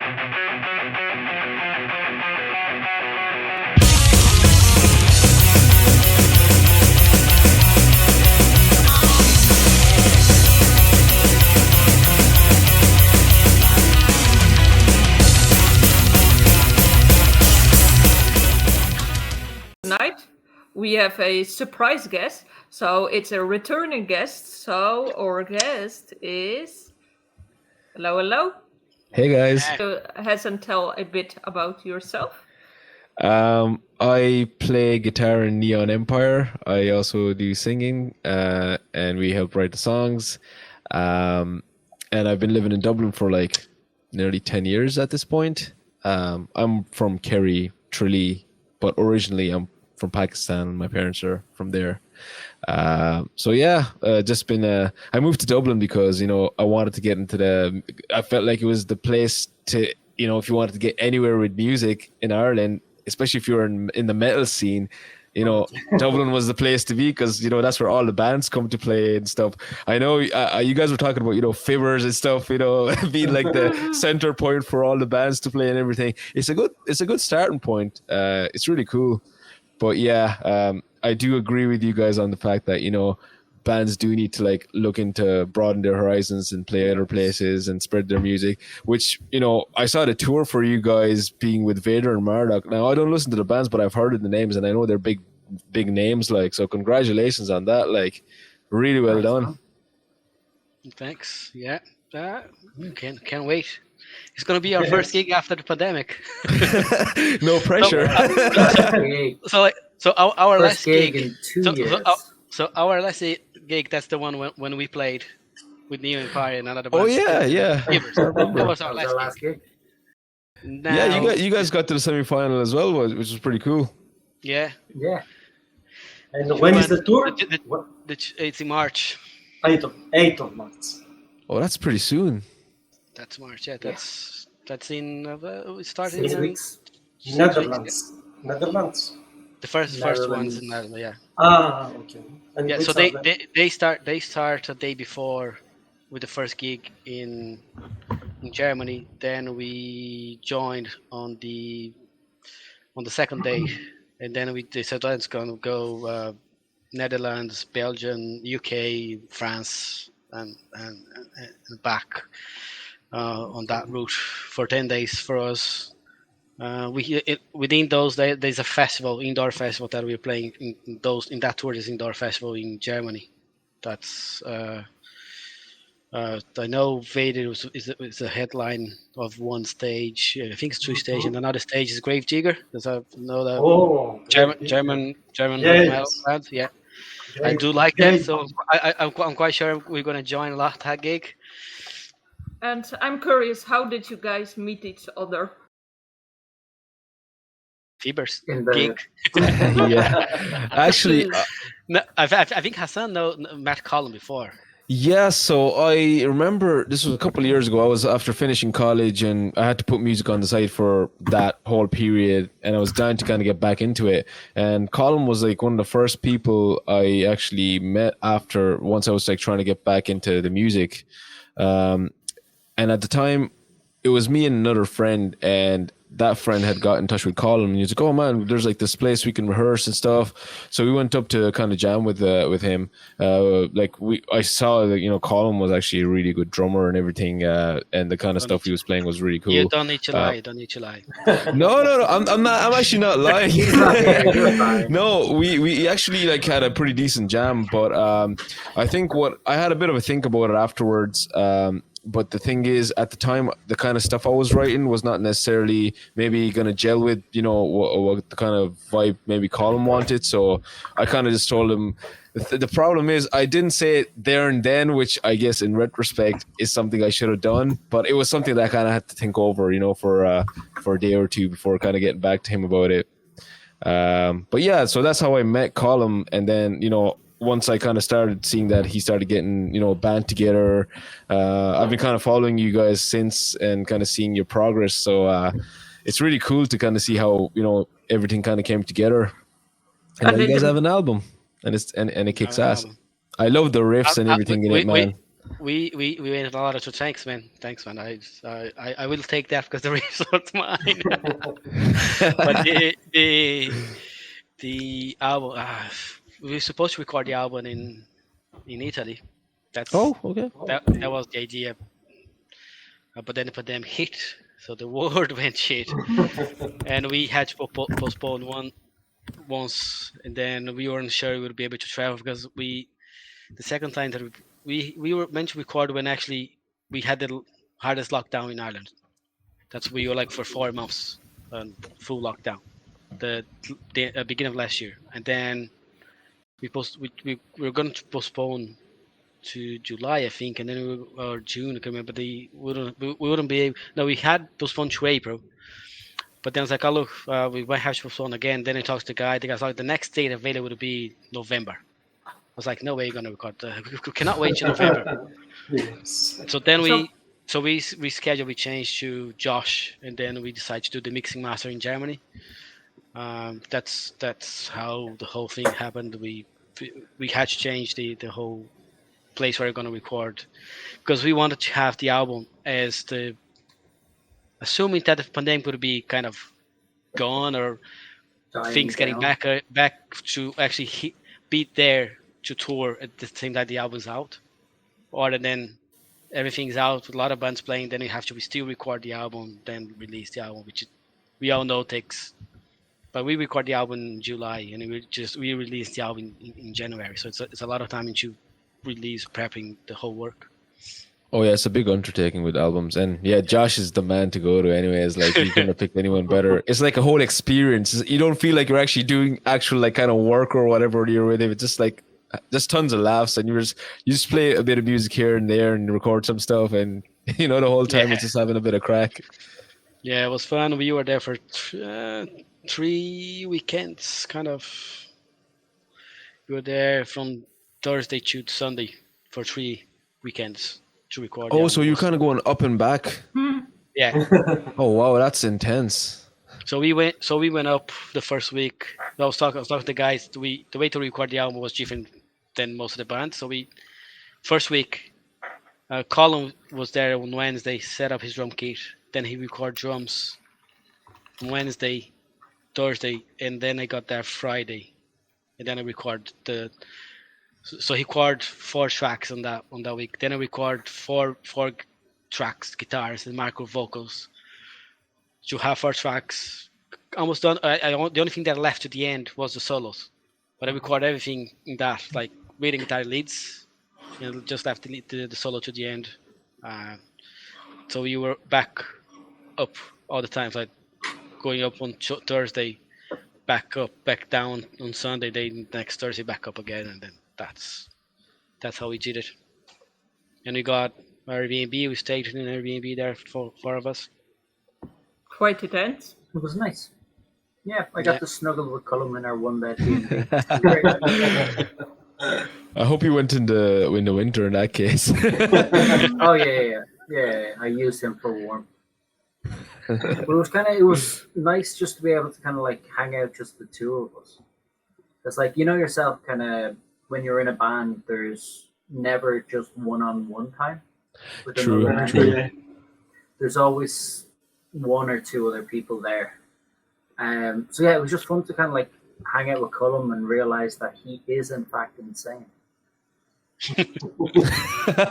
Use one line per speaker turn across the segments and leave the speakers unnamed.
Tonight we have a surprise guest, so it's a returning guest. So our guest is hello.
Hey guys.
So Hassan, tell a bit about yourself.
I play guitar in Neon Empire. I also do singing, and we help write the songs. And I've been living in Dublin for like nearly 10 years at this point. I'm from Kerry, Tralee, but originally I'm from Pakistan. My parents are from there. So yeah, just been. I moved to Dublin because I wanted to get into I felt like it was the place to if you wanted to get anywhere with music in Ireland, especially if you're in the metal scene. Dublin was the place to be because that's where all the bands come to play and stuff. I know you guys were talking about Fivers and stuff, being like the center point for all the bands to play and everything. It's a good starting point. It's really cool. But yeah, I do agree with you guys on the fact that bands do need to look into broaden their horizons and play other places and spread their music. Which I saw the tour for you guys being with Vader and Marduk. Now I don't listen to the bands, but I've heard of the names and I know they're big names. So congratulations on that. Really well done.
Thanks. Yeah, can't wait. It's going to be our first gig after the pandemic.
No pressure.
So our last
gig
gig
in 2 years.
So our last gig, that's the one when we played with Neo Empire and another band.
Oh yeah.
That was our last gig. Now,
Yeah, you guys got to the semi-final as well, which was pretty cool.
Yeah.
And when is the tour?
It's in March.
8th of March.
Oh, that's pretty soon.
That's March. Yeah, that's in. We started
6
in
weeks.
6
Netherlands.
weeks,
Netherlands.
The first ones in Netherlands. Yeah.
Okay. And
Yeah.
which
So
are
they start a day before with the first gig in Germany. Then we joined on the second day, and then we decided let's go Netherlands, Belgium, UK, France, and back on that route for 10 days for us. Within those days, there's a indoor festival that we're playing in that tour. There's indoor festival in Germany. That's I know Vader is a headline of one stage. I think it's 3 stages, and another stage is Gravedigger. Does I know that German metal band? Yeah. I do like them, so I'm quite sure we're gonna join Night Hag gig.
And I'm curious, how did you guys meet each other?
Fibers
in the
gig.
Yeah, actually,
No, I think Hassan met Colin before.
yeah. So I remember this was a couple of years ago. I was after finishing college, and I had to put music on the side for that whole period, and I was down to kind of get back into it. And Colin was like one of the first people I actually met after once I was trying to get back into the music. And at the time, it was me and another friend, and that friend had got in touch with Colin, and he was like, "Oh man, there's this place we can rehearse and stuff." So we went up to kind of jam with him. I saw that Colin was actually a really good drummer and everything, and the kind of stuff he was playing was really cool.
You don't need to lie. Don't need to lie.
No, I'm not. I'm actually not lying.
He's not here, you're fine.
No, we actually had a pretty decent jam, but I think I had a bit of a think about it afterwards. But the thing is, at the time, the kind of stuff I was writing was not necessarily maybe going to gel with, what the kind of vibe maybe Colin wanted. So I kind of just told him, the problem is I didn't say it there and then, which I guess in retrospect is something I should have done. But it was something that I kind of had to think over, for a day or two before kind of getting back to him about it. But yeah, so that's how I met Colin. And then, once I kind of started seeing that he started getting, a band together, I've been kind of following you guys since and kind of seeing your progress. So it's really cool to kind of see how, everything kind of came together. And now you guys have an album and it kicks ass. I love the riffs and everything in it, man.
we waited a lot of thanks, man. Thanks, man. I will take that because the result's mine. But the album, we were supposed to record the album in Italy. That's
Oh, okay.
that was the idea. But then the pandemic hit, so the world went shit, and we had to postpone once, and then we weren't sure we would be able to travel because the second time that we were meant to record when actually we had the hardest lockdown in Ireland. That's we were like for 4 months on full lockdown, the beginning of last year, and then we were going to postpone to July, I think, and then or June, I can't remember. We wouldn't be able. No, we had postponed to April, but then it's like, oh look, we might have to postpone again. Then I talked to the guy. The guy's like, the next date available would be November. I was like, no way you're gonna record. We cannot wait till November.
Yes.
So then we rescheduled. We changed to Josh, and then we decided to do the mixing master in Germany. That's how the whole thing happened. We had to change the whole place where we're going to record because we wanted to have the album as assuming that the pandemic would be kind of gone or
Dying
things getting
down.
back to actually be there to tour at the same time the album's out, or then everything's out with a lot of bands playing, then you have to still record the album, then release the album, which we all know takes. But we record the album in July, and we release the album in January, so it's a lot of time into release prepping the whole work.
Oh yeah, it's a big undertaking with albums, and yeah, Josh is the man to go to. Anyways, like you couldn't have picked anyone better. It's like a whole experience. You don't feel like you're actually doing actual like kind of work or whatever you're with him. It's just like just tons of laughs, and you just play a bit of music here and there and record some stuff, and the whole time it's just having a bit of crack.
Yeah, it was fun. We were there for 3 weekends, kind of. We were there from Thursday to Sunday for 3 weekends to record.
Oh, so you're kind of going up and back.
Yeah.
Oh wow, that's intense.
So we went up the first week. I was talking to the guys. The way to record the album was different than most of the band. So first week, Colin was there on Wednesday, set up his drum kit. Then he recorded drums on Wednesday, Thursday, and then I got there Friday, and then I recorded So he recorded 4 tracks on that week. Then I recorded four tracks, guitars and micro vocals. So have 4 tracks almost done. The only thing that left at the end was the solos, but I recorded everything in that, like reading guitar leads, just left the solo to the end. So we were back up all the time, like going up on Thursday, back up, back down on Sunday, then next Thursday back up again, and then that's how we did it. And we got our Airbnb. We stayed in an Airbnb there for 4 of us.
Quite intense.
It was nice. Yeah, I got to snuggle with Cullum in our one bed.
I hope you went in the winter in that case.
Oh yeah. I used him for warmth. But it was nice just to be able to kind of like hang out just the two of us. It's like, yourself, kind of when you're in a band, there's never just one-on-one time. With
True,
another
true.
band. There's always 1 or 2 other people there. So yeah, it was just fun to kind of like hang out with Cullum and realize that he is in fact insane.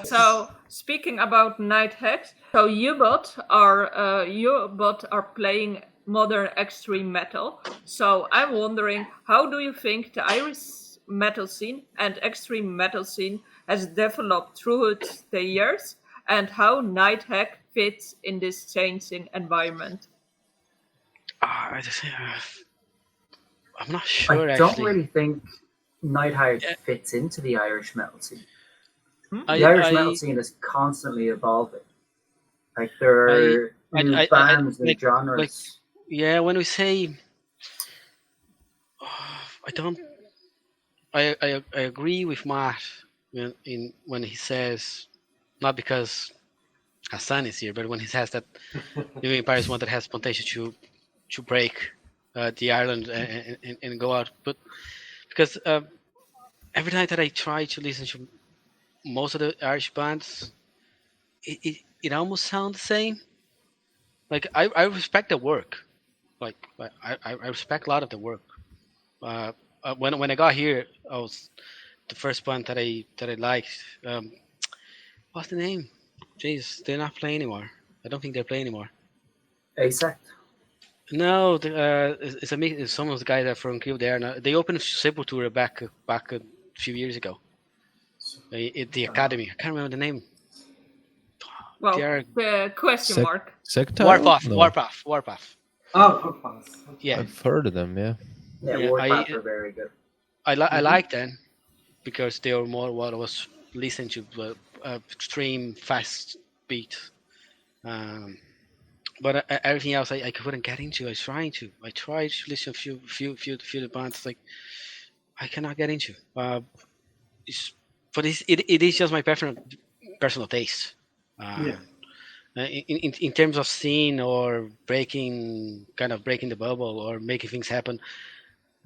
So speaking about Night Hags, so U-Bot are playing modern extreme metal. So I'm wondering, how do you think the Irish metal scene and extreme metal scene has developed throughout the years, and how Night Hag fits in this changing environment?
I'm not sure.
I don't
actually.
really think Night Hag fits into the Irish metal scene. The
I-
Irish
I-
metal scene is constantly evolving. Like there are new
I-
bands, new
like-
genres.
Yeah, when we say, I agree with Matt when he says, not because Hassan is here, but when he says that New Empire is one that has potential to break the Ireland and go out, but because every time that I try to listen to most of the Irish bands, it almost sounds the same. Like I respect the work. Like I respect a lot of the work. When I got here, I was the first band that I liked. What's the name? Jeez, they're not playing anymore. I don't think they're playing anymore.
Asect.
No, it's a mix. It's some of the guys that are from Cuba there now. They opened Sepultura back a few years ago. At the Academy. I can't remember the name.
Well,
They are
the question mark.
Sectile?
Warpath.
No.
Warpath.
Oh, good ones.
Yeah,
I've heard of them, yeah.
Yeah,
Yeah,
Warpath are very good.
I like them because they were more what I was listening to, extreme fast beat. But everything else I couldn't get into. I tried to listen to few bands like I cannot get into. But it is just my personal taste. In terms of scene or breaking the bubble or making things happen,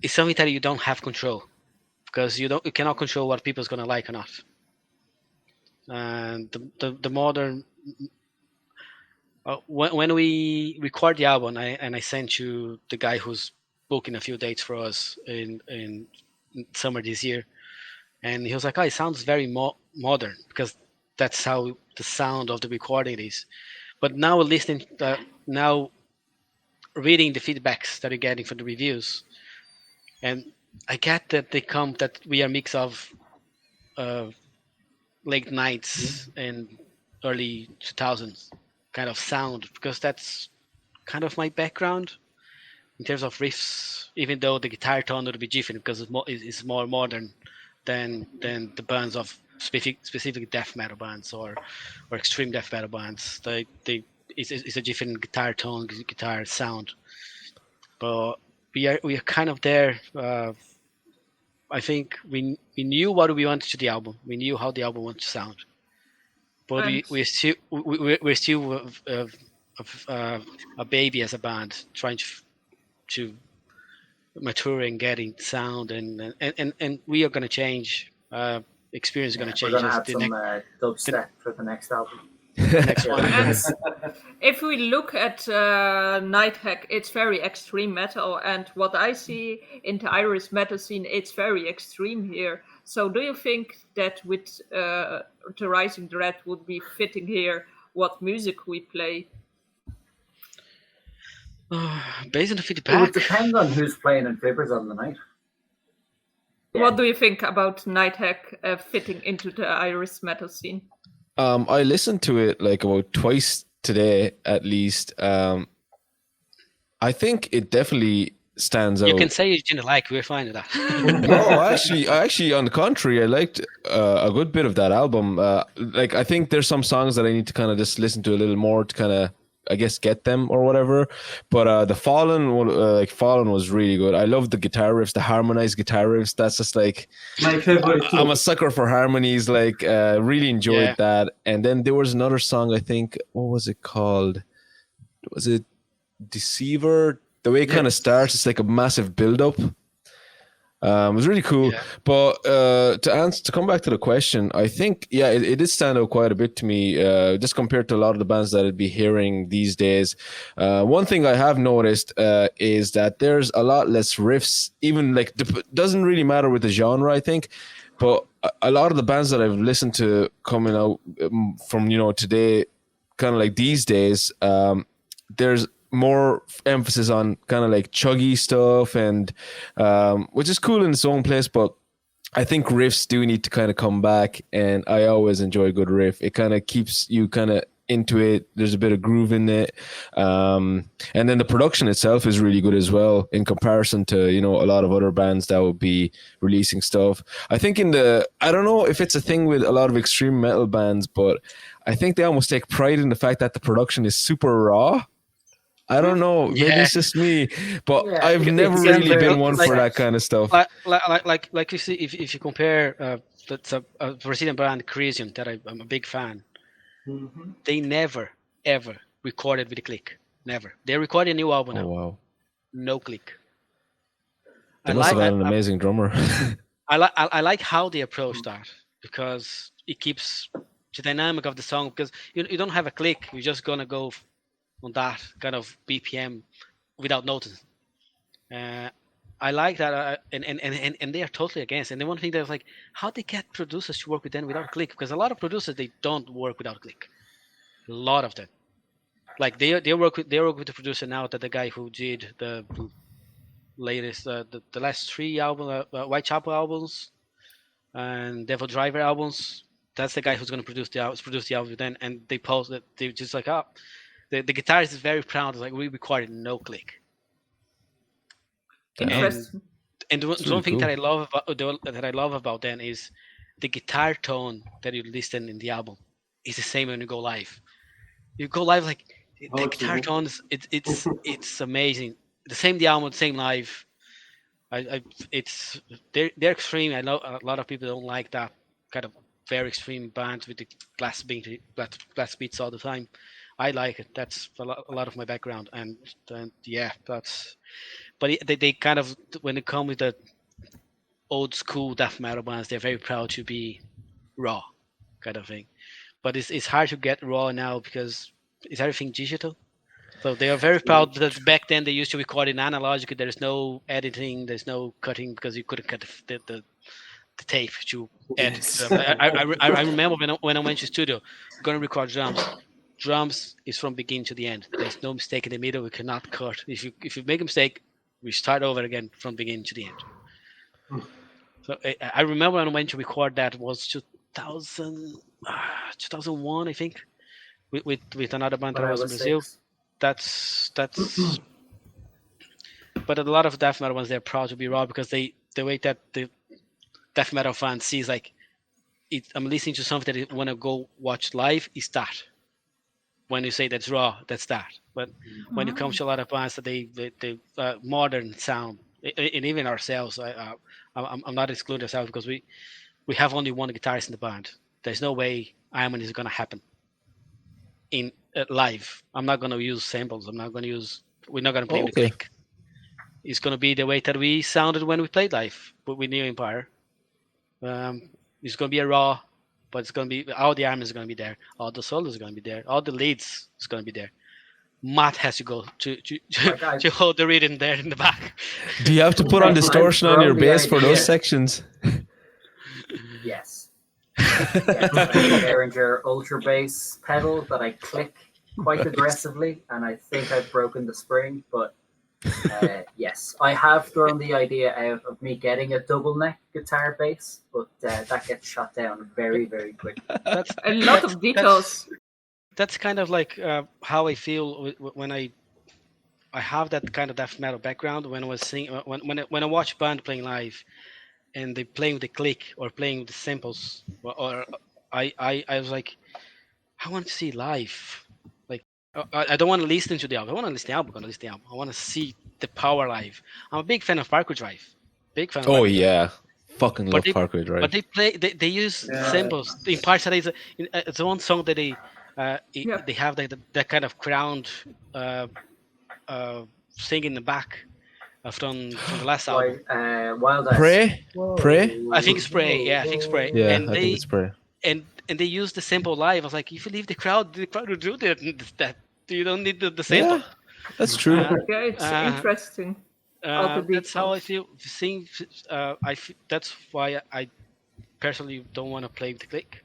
it's something that you don't have control because you cannot control what people's gonna like or not. And the modern when we record the album, I sent you the guy who's booking a few dates for us in summer this year, and he was like, "Oh, it sounds very modern because that's how the sound of the recording is." But now listening, now reading the feedbacks that you're getting from the reviews, and I get that we are a mix of late nights and early 2000s kind of sound because that's kind of my background in terms of riffs. Even though the guitar tone would be different because it's more modern than the bands of specifically death metal bands or extreme death metal bands. It's a different guitar tone, guitar sound. But we are kind of there. I think we knew what we wanted to the album. We knew how the album wanted to sound. But we're still a baby as a band, trying to mature and getting sound, and we are going to change. Experience is going to change.
We're going to have some dubstep for the next album.
Next one.
And if we look at Night Hag, it's very extreme metal, and what I see in the Irish metal scene, it's very extreme here. So do you think that with the Rising Dread would be fitting here what music we play?
Based on the
It
feedback,
would depend on who's playing in Fibbers on the night.
What do you think about Night Hag fitting into the Irish metal scene?
I listened to it like about twice today at least. I think it definitely stands out.
you can say you didn't like. We're fine with that.
No, actually, on the contrary, I liked a good bit of that album. Like, I think there's some songs that I need to kind of just listen to a little more to kind of, I guess, get them or whatever. But the Fallen was really good. I love the guitar riffs, the harmonized guitar riffs. That's just like
My favorite too.
I'm a sucker for harmonies. Like, really enjoyed that. And then there was another song. I think, what was it called? Was it Deceiver? The way it kind of starts, it's like a massive build-up. It was really cool.
Yeah.
But to come back to the question, I think, it did stand out quite a bit to me, just compared to a lot of the bands that I'd be hearing these days. One thing I have noticed is that there's a lot less riffs, even like, doesn't really matter with the genre, I think. But a lot of the bands that I've listened to coming out from, today, kind of like these days, there's more emphasis on kind of like chuggy stuff, and which is cool in its own place, but I think riffs do need to kind of come back, and I always enjoy a good riff. It kind of keeps you kind of into it. There's a bit of groove in it, and then the production itself is really good as well in comparison to a lot of other bands that would be releasing stuff. I think I don't know if it's a thing with a lot of extreme metal bands, but I think they almost take pride in the fact that the production is super raw. I don't know. Maybe it's just me, but I've never really been one for that kind of stuff.
Like you see, if you compare a Brazilian band, Crisium, that I'm a big fan, they never ever recorded with a click. Never. They recorded a new album now.
Oh wow!
No click.
They must have had an amazing drummer.
I like how they approach that, because it keeps the dynamic of the song, because you don't have a click. You're just gonna go on that kind of BPM without noticing. I like that, and they are totally against. And the one thing that's like, how they get producers to work with them without click? Because a lot of producers, they don't work without click. A lot of them, like they work with the producer now, that the guy who did the latest the last 3 album Whitechapel albums and Devil Driver albums. That's the guy who's going to produce the album then. And they post that they just like, oh, the guitarist is very proud. It's like, we recorded no click.
Interesting.
And the
really
one thing
cool.
that I love about them is the guitar tone that you listen in the album is the same when you go live. You go live, like the guitar tones, it's amazing. The same the album, the same live. They're extreme. I know a lot of people don't like that kind of very extreme bands with the glass beats all the time. I like it. That's a lot of my background, and yeah, that's. But they kind of, when it comes with the old school death metal bands, they're very proud to be raw, kind of thing. But it's hard to get raw now because it's everything digital. So they are very proud that back then they used to record in analog. There's no editing, there's no cutting, because you couldn't cut the tape to edit.
Yes.
I remember when I went to studio, going to record drums. Drums is from beginning to the end. There's no mistake in the middle. We cannot cut. If you make a mistake, we start over again from beginning to the end. So I remember when I went to record, that was 2001, I think, with another band that was in Brazil. That's but a lot of death metal ones, they're proud to be raw, because the way that the death metal fan sees, like, I'm listening to something that I want to go watch live, is that. When you say that's raw, that's that. But when it comes to a lot of bands that they modern sound, and even ourselves, I'm not excluding ourselves, because we have only one guitarist in the band. There's no way Iron Man is going to happen in live. I'm not going to use samples. We're not going to play with the click. It's going to be the way that we sounded when we played live with New MAIr. It's going to be a raw, but it's going to be, all the arms is going to be there, all the solos are going to be there, all the leads is going to be there. Matt has to go to hold the rhythm there in the back.
Do you have to put on distortion on your bass for those sections?
Yes. Behringer Ultra Bass pedal that I click quite aggressively, and I think I've broken the spring, but yes, I have thrown the idea out of me getting a double neck guitar bass, but that gets shot down very, very quickly.
That's
A lot of details.
That's kind of like how I feel when I have that kind of death metal background. When I was singing, when I watch a band playing live, and they playing with the click or playing with the samples, or I was like, I want to see live. Like, I don't want to listen to the album. I want to listen to the album. I'm gonna listen to the album. I want to see the power live. I'm a big fan of Parkway Drive. Big fan.
Oh yeah, fucking love Parkway Drive.
But they use samples in parts that it's one song that they have that kind of crowned sing in the back from the last album.
Wild Eyes.
Pray.
I think Spray. Yeah, I think Spray.
Yeah,
and
I think it's Pray.
And they use the sample live. I was like, if you leave the crowd will do that. You don't need the sample.
Yeah, that's true.
Yeah, it's interesting.
That's how I feel. That's why I personally don't want to play with the click.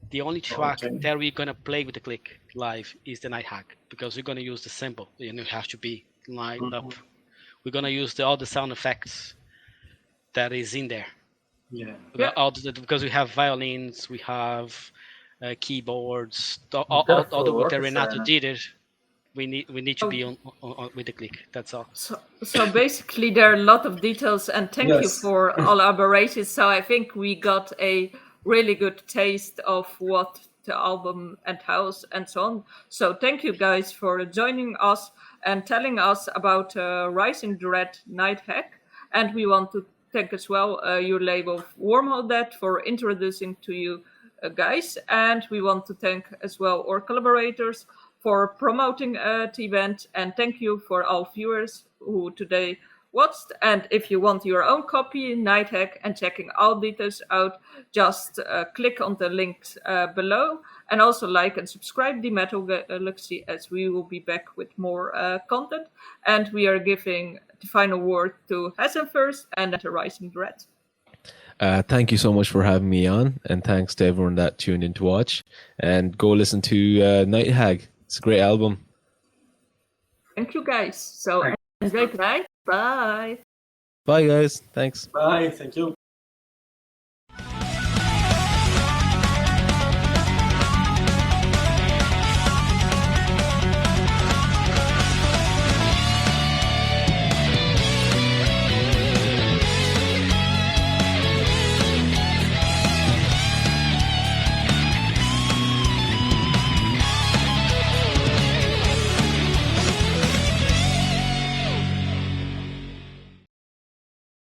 The only track that we're gonna play with the click live is the Night Hag, because we're gonna use the sample. You have to be lined up. We're gonna use all the sound effects that is in there.
Yeah.
Because we have violins, we have keyboards, all the way that Renato did it. We need to be on with the click. That's all.
So basically, there are a lot of details, and thank you for elaborating. So I think we got a really good taste of what the album entails and so on. So thank you guys for joining us and telling us about Rising Dread Night Hag. And we want to thank as well your label WormholeDeath for introducing to you guys. And we want to thank as well our collaborators for promoting the event. And thank you for all viewers who today watched. And if you want your own copy, Night Hag, and checking all details out, just click on the links below. And also like and subscribe the Metal Galaxy, as we will be back with more content. And we are giving the final word to Hassan first, and then to therisendread.
Thank you so much for having me on, and thanks to everyone that tuned in to watch. And go listen to Night Hag. It's a great album.
Thank you, guys. So enjoy tonight. Bye.
Bye, guys. Thanks.
Bye. Thank you.